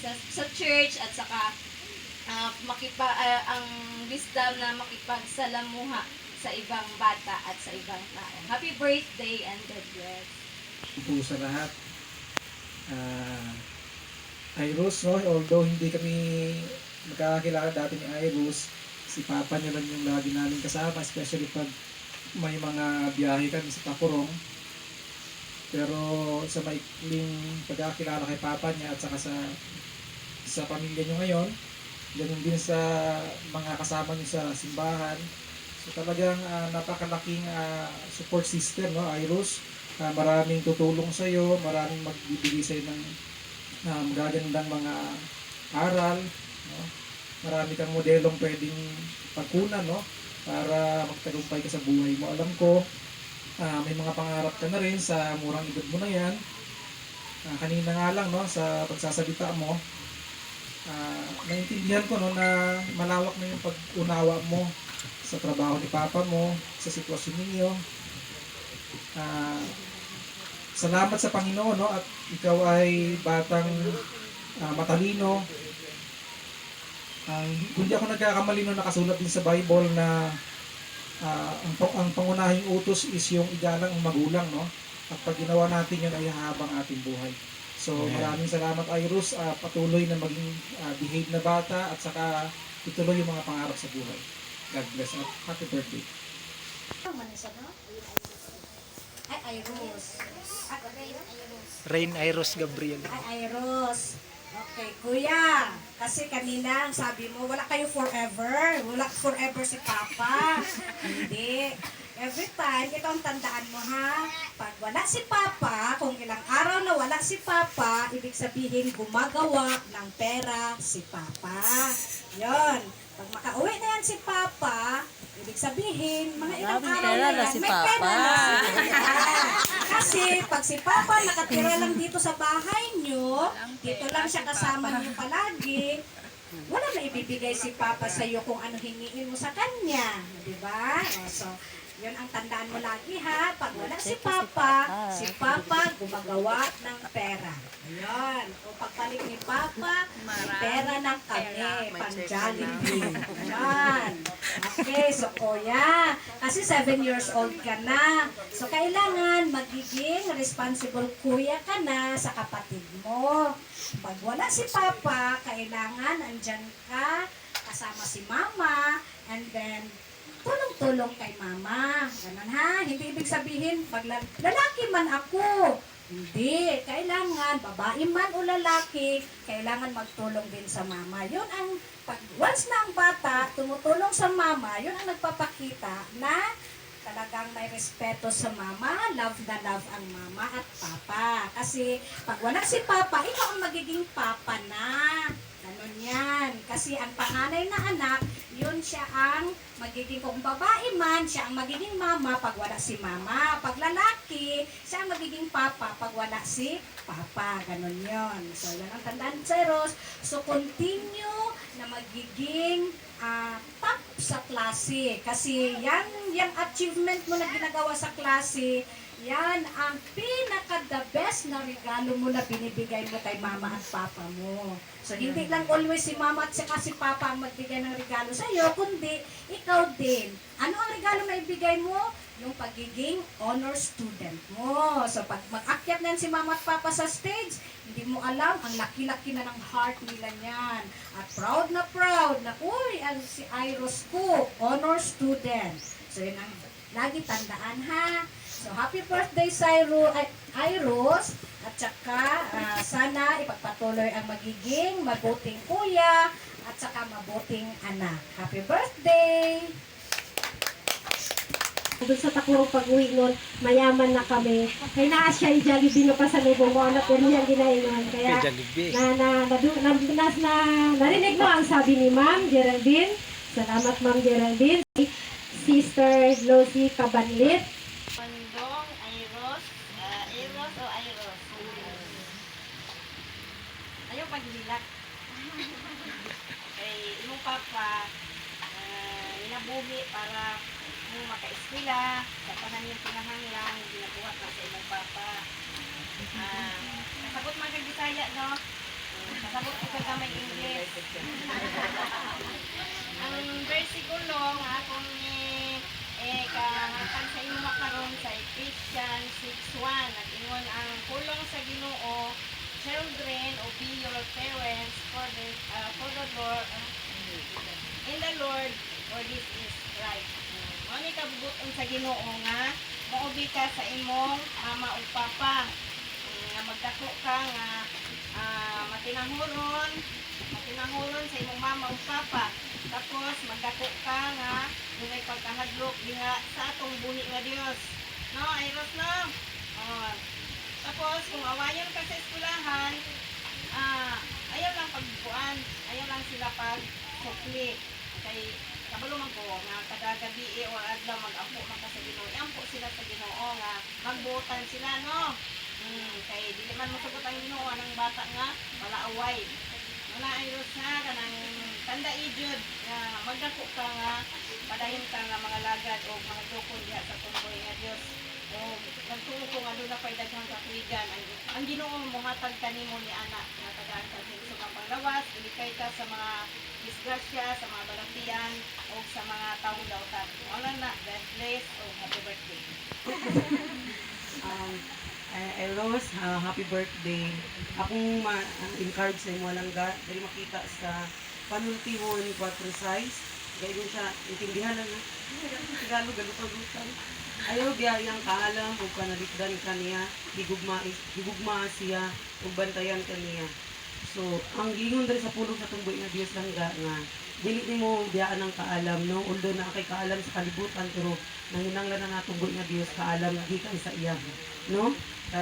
sa church at saka ang wisdom na makipagsalamuha sa ibang bata at sa ibang tao. Happy birthday and God bless. Po sa lahat. Iros, no? Although hindi kami magkakakilala dati ni Iros, si Papa niya lang yung lagi namin kasama, especially pag may mga biyahe kami sa Tacorong. Pero sa maikling pagkakakilala kay Papa niya at saka sa pamilya niyo ngayon, ganun din sa mga kasama niyo sa simbahan. So talagang napakalaking support system, no, Iros. Maraming tutulong sa iyo, maraming magbibigay sa iyo ng magagandang mga aral, no? Marami kang modelong pwedeng pagkunan, no, para magtagumpay ka sa buhay mo. Alam ko, may mga pangarap ka na rin sa murang edad mo na yan. Kanina nga lang, no, sa pagsasalita mo, naintindihan ko, no, na malawak na yung pag-unawa mo sa trabaho ni Papa mo, sa sitwasyon ninyo. Salamat sa Panginoon, no, at ikaw ay batang matalino. Kung di ako nagkakamali, no, nakasulat din sa Bible na ang pangunahing utos is yung igalang ang magulang, no? At pag ginawa natin yun ay hahabang ating buhay. So maraming salamat, Iros. Patuloy na maging behave na bata at saka ituloy yung mga pangarap sa buhay. God bless at happy birthday. Ay, Iros. Rain Iros Gabriel. Ay, Iros. Okay, kuya. Kasi kanina ang sabi mo, wala kayo forever. Wala forever si Papa. Hindi. Every time, ito ang tandaan mo ha. Pag wala si Papa, kung ilang araw na wala si Papa, ibig sabihin gumagawa ng pera si Papa. Yon. Pag makauwi na yan si Papa, ibig sabihin, mga ilang araw na yan, may pera na si Papa. Kasi pag si Papa nakatira lang dito sa bahay nyo, dito lang siya kasama nyo palagi, wala na ibibigay si Papa sa iyo kung ano hingiin mo sa kanya. Diba? So, yun ang tandaan mo lagi ha. Pag wala si Papa gumagawa ng pera. Ayan. O pagbalik ni Papa, pera ng kami, pang Jollibee. Ayan. Okay, so kuya, kasi 7 years old ka na. So kailangan magiging responsible kuya ka na sa kapatid mo. Pag wala si Papa, kailangan andyan ka, kasama si Mama, and then tulong-tulong kay Mama. Ganun ha? Hindi ibig sabihin, pag lalaki man ako, hindi. Kailangan, babae man o lalaki, kailangan magtulong din sa Mama. Yun ang, once na ang bata, tumutulong sa Mama, yun ang nagpapakita na talagang may respeto sa Mama, love na love ang Mama at Papa. Kasi pag wala si Papa, ikaw ang magiging Papa na. Ganun yan. Kasi ang panganay na anak, yun siya ang magiging, kung babae man, siya ang magiging mama pag wala si mama. Pag lalaki, siya ang magiging papa pag wala si papa. Ganun yun. So, yan ang tandaan sa Eros. So, continue na magiging top sa klase. Kasi yung achievement mo na ginagawa sa klase, yan ang pinaka-the best na regalo mo na binibigay mo kay mama at papa mo. So, hindi lang always si mama at saka si papa ang magbigay ng regalo sa iyo, kundi ikaw din. Ano ang regalo na ibigay mo? Yung pagiging honor student mo. So, pag mag-akyat na si mama at papa sa stage, hindi mo alam, ang laki-laki na ng heart nila niyan. At proud na, uy, si Iros ko, honor student. So, yun ang lagi tandaan ha. So, happy birthday sa Iros. At saka, sana ipagpatuloy ang magiging mabuting kuya at saka mabuting anak. Happy birthday! Doon sa Tacorong pag-uwi nun, mayaman na kami. Kaya naasya yung Jollibee na pasalubong mo, na po niya ginainuhan. Kaya narinig mo ang sabi ni Ma'am Geraldine. Salamat Ma'am Geraldine. Sister Losie Cabanlit. Pandong, Iros, Iros o Iros? Ayaw paghilak. Kay imong papa, inabuhi para mo maka-eskwela, sa tanan yung pinahanglang, ginabuhat na sa imong papa. Kasabot man kang Bisaya, no? Kasabot ko sa may English. Ang versikulo nga kung kahatan sa imo makaron sa Ephesians 6:1 nag-ingon ang pulong sa Ginoo, children obey your parents for the Lord in the Lord, for this is right. Mo ni kabubuton sa Ginoo nga maobi ka sa imong ama ug papa, nga magdako ka nga matinanguron sa imong mama ug papa. Tapos magdako ka nga dunay pagkahadlok diha sa atong buhi nga Dios. No, ayros no. Tapos kung awayon ka sa eskwelahan, ayaw lang pagbuan, ayaw lang sila pag sukli. Kay kabalo man ko nga kada gabi o adlaw mag-ampo man ka sa Ginoo. Ampo sila sa Ginoo nga magbuotan sila no. Kay dili man mosugot ang Ginoo anang bata nga malaaway. Wala ayros na kanang tanda ijud nga magdako ka nga padayon ka nga mga lagad o mga dukon diha sa tumboy nga Dios. O nagtuo ko nga doon na pa'y daghang katuigan. Ang Ginoo muhatag kanimo ni anak nga tagaan ka sa mga panglawas, ilikay ka sa mga disgrasya, sa mga balatian o sa mga taong dautan. Wala na, God bless o happy birthday. Rose, happy birthday. Akong encourage sa imo lang dali makita sa panultihon 4 size. Gaya siya, intindihan lang. Tagalog, galutan. Ayaw biyayang kaalam o kanalitdan kaniya, higugma siya, o bantayan kaniya. So, ang gingon dali sa pulong sa tumboy nga Dios lang nga, dili nimo biyaan ang kaalam, no? Although na kay kaalam sa kalibutan, pero nanginanglan na natunggoy nga Dios kaalam nga gikan sa iya, no?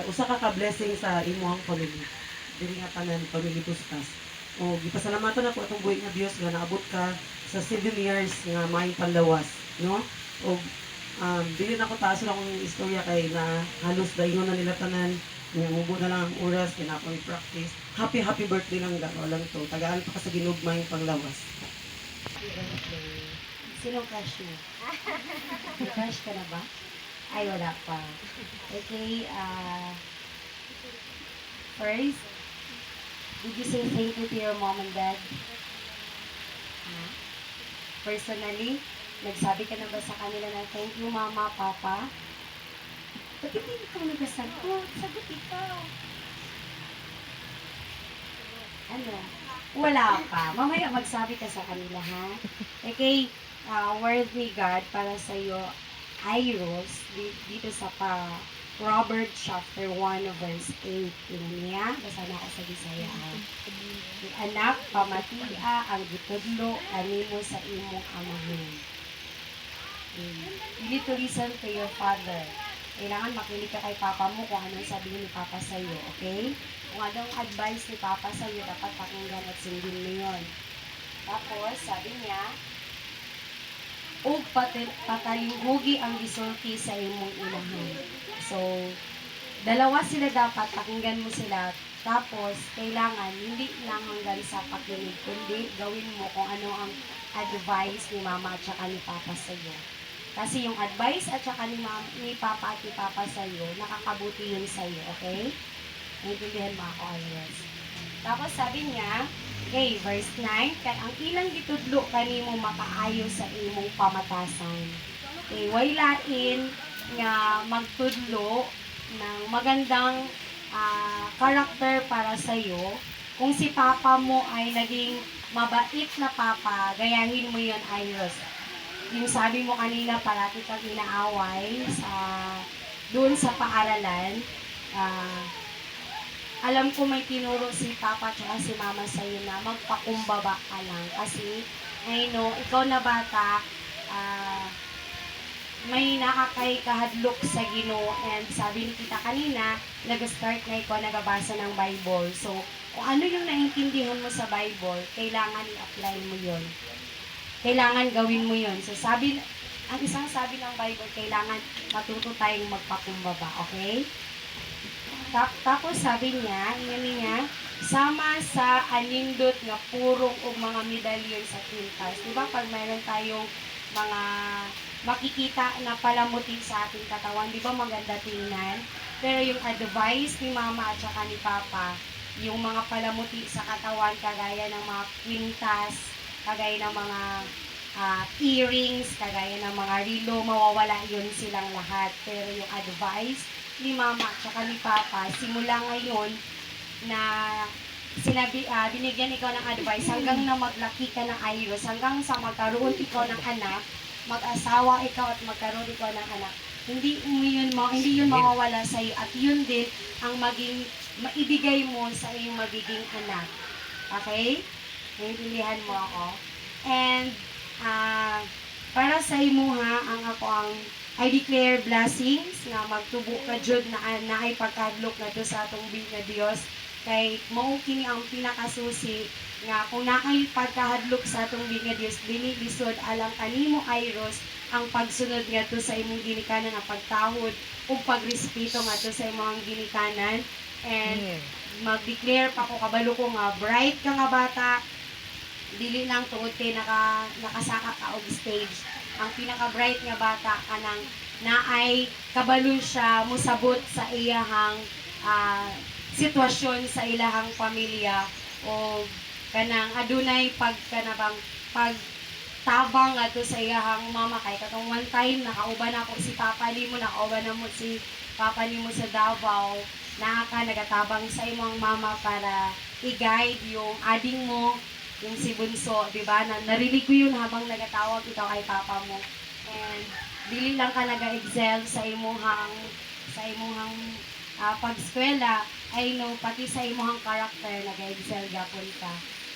Usa ka blessing sa imuhang pamilya. Dili nga tanan pamilya Bustas. O gipasalamatan ako atong buhi nga Dios nga naabot ka sa 7 years nga may panlawas, no? O dili na ko taas lang akong istorya kay na halos daingon na nila tanan nga mubo na lang ang oras kay na ako i-practice. Happy birthday lang gano lang to. Tagaan pa ka sa ginugmay panglawas. Sinong crush mo? May crush ka na ba? Ay, wala pa. Okay, first, did you say thank you to your mom and dad? Personally, nagsabi ka na ba sa kanila na thank you mama, papa? Ba't hindi ikaw nagsasagot? Sagot ikaw. Ano? Wala pa. Mamaya magsabi ka sa kanila, ha? Okay, word ni God para sa iyo, Iros, dito sa Proverbs chapter 1 verse 8. Tingnan niya, basa na ako sa Bisaya. Anak, pamatia ang gitudlo animo sa imong amahan. You need to listen to your father. Kailangan makinig ka kay papa mo kung anong sabihin ni papa sa iyo, okay? Kung anong advice ni papa sa iyo, dapat pakinggan at sundin mo yun. Tapos, sabi niya, ug patalinghugi ang gisulti sa imong inahan. So, dalawa sila dapat, pakinggan mo sila. Tapos, kailangan, hindi lang hanggang sa pakinig, kundi gawin mo kung ano ang advice ni mama at saka ni papa sa iyo. Kasi yung advice at saka ni papa at ni papa sa iyo, nakakabuti yun sa iyo, okay? Naintindihan mo ako, Iris. Tapos sabi niya, okay, verse 9, kay ang ilang gitudlo kanimo makaayo sa imong pamatasan. Okay, way lain nga magtudlo ng magandang karakter para sa iyo. Kung si papa mo ay naging mabait na papa, gayahin mo yun, Iris. Yung sabi mo kanina, parati kang inaaway doon sa paaralan, alam ko may tinuro si papa at si mama sa'yo na magpakumbaba ka lang. Kasi, I know, ikaw na bata, may nakakahadlok sa Ginoo. And sabi ni kita kanina, nag-start na ikaw nagabasa ng Bible. So, kung ano yung naiintindihan mo sa Bible, kailangan i-apply mo yon. Kailangan gawin mo yon. So, ang isang sabi ng Bible, kailangan matuto tayong magpakumbaba. Okay? Tapos sabi niya, sama sa anindot nga purong o mga medalyon sa kwintas. Diba pag mayroon tayong mga makikita na palamutin sa ating katawan, di ba maganda tingnan? Pero yung advice ni mama at saka ni papa, yung mga palamuti sa katawan, kagaya ng mga kwintas, kagaya ng mga earrings, kagaya ng mga rilo, mawawala yun silang lahat. Pero yung advice ni mama at saka ni papa, simula ngayon na binigyan ikaw ng advice hanggang na maglaki ka ng ayos, hanggang sa magkaroon ikaw ng anak, mag-asawa ikaw at magkaroon ikaw ng anak. Hindi yun mawawala sa iyo at yun din ang maibigay mo sa iyong magiging anak. Okay? Naiintindihan mo ako? And para sa imo ha, I declare blessings nga magtubo ka jud na ay pagkadlok na to sa atong nga Dios kay mao kini ang pinakasusi nga kung naay pagkahadlok sa atong nga Dios dili lisod alang kanimo Iros ang pagsunod ngadto sa imong ginikanan nga pagtawod ug pagrespeto ngadto sa imong ginikanan. And mag-declare pa ko kabalo ko nga bright ka nga bata, dili lang tuod kay nakasaka ka og stage. Ang pinaka-bright nga bata kanang naay kabalo siya musabot sa iyahang sitwasyon sa ilahang pamilya o kanang adunay pagtabang ato sa iyahang mama kay katong one time nakauban ako si papa nimo, nakauban na mo si papa nimo sa Davao, nagatabang sa imong mama para i-guide yung ading mo, yung si Bunso, di ba? Narinig ko yun habang nagatawag ikaw kay papa mo. And dili lang ka naga-excel sa imuhang pag-eskwela, I know pati sa imuhang character naga-excel gapon ka.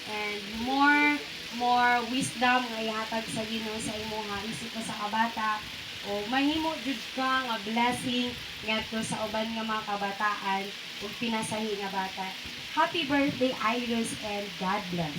And more wisdom nga ihatag sa Ginoo sa imuha isip ko sa kabata o mahimo jud ka nga blessing ngadto sa uban nga mga kabataan ug pinasahi nga bata. Happy birthday Iris and God bless.